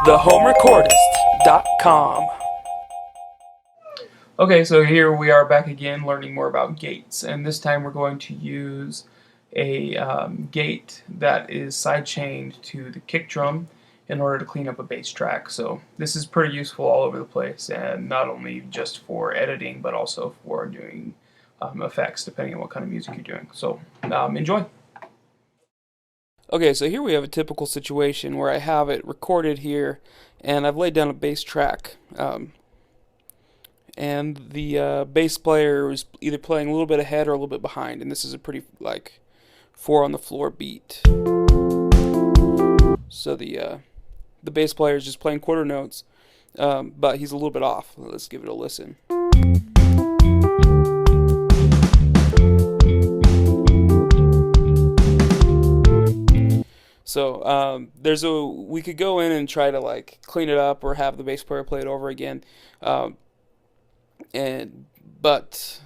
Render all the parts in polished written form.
thehomerecordist.com. Okay, so here we are back again learning more about gates, and this time we're going to use a gate that is sidechained to the kick drum in order to clean up a bass track. So this is pretty useful all over the place, and not only just for editing but also for doing effects depending on what kind of music you're doing. So enjoy. Okay, so here we have a typical situation where I have it recorded here and I've laid down a bass track, and the bass player is either playing a little bit ahead or a little bit behind, and this is a pretty like 4 on the floor beat. So the bass player is just playing quarter notes, but he's a little bit off. Let's give it a listen. So we could go in and try to like clean it up or have the bass player play it over again, but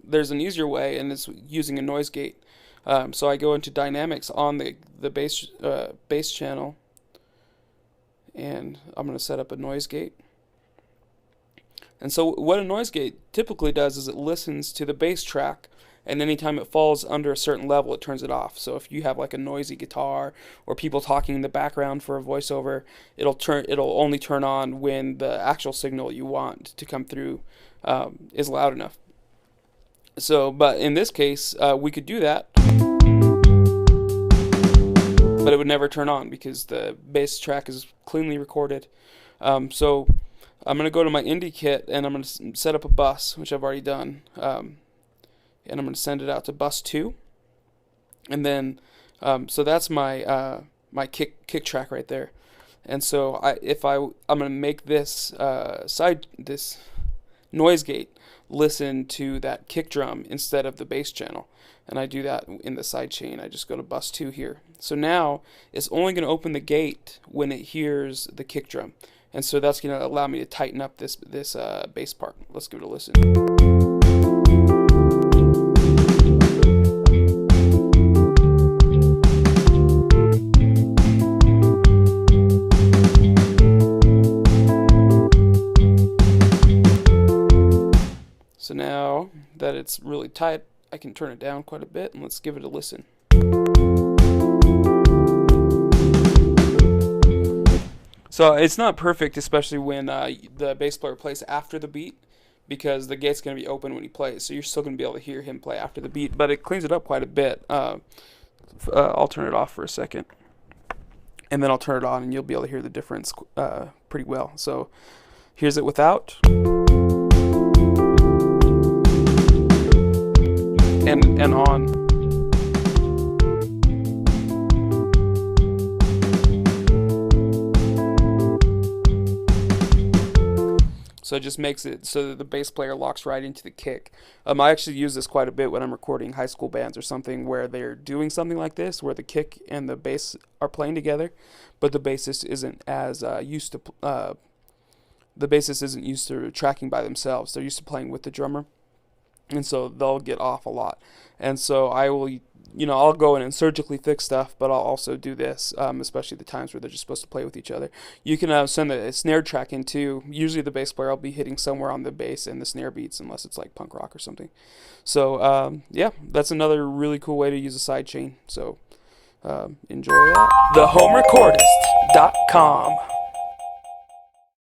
there's an easier way, and it's using a noise gate. So I go into dynamics on the bass channel, and I'm going to set up a noise gate. And so what a noise gate typically does is it listens to the bass track, and anytime it falls under a certain level, it turns it off. So if you have like a noisy guitar or people talking in the background for a voiceover, it'll only turn on when the actual signal you want to come through is loud enough. So, but in this case, we could do that, but it would never turn on because the bass track is cleanly recorded. So I'm going to go to my indie kit and I'm going to set up a bus, which I've already done. And I'm going to send it out to bus 2, and then so that's my my kick track right there. And so I'm going to make this this noise gate listen to that kick drum instead of the bass channel, and I do that in the sidechain. I just go to bus 2 here. So now it's only going to open the gate when it hears the kick drum, and so that's going to allow me to tighten up this bass part. Let's give it a listen. So now that it's really tight, I can turn it down quite a bit, and let's give it a listen. So it's not perfect, especially when the bass player plays after the beat, because the gate's going to be open when he plays, so you're still going to be able to hear him play after the beat, but it cleans it up quite a bit. I'll turn it off for a second, and then I'll turn it on, and you'll be able to hear the difference pretty well. So here's it without. And on. So it just makes it so that the bass player locks right into the kick. I actually use this quite a bit when I'm recording high school bands or something where they're doing something like this, where the kick and the bass are playing together, but the bassist isn't as used to tracking by themselves. They're used to playing with the drummer. And so they'll get off a lot. And so I will, I'll go in and surgically fix stuff, but I'll also do this, especially the times where they're just supposed to play with each other. You can send a snare track in too. Usually the bass player will be hitting somewhere on the bass and the snare beats, unless it's like punk rock or something. So, yeah, that's another really cool way to use a sidechain. So enjoy that. thehomerecordist.com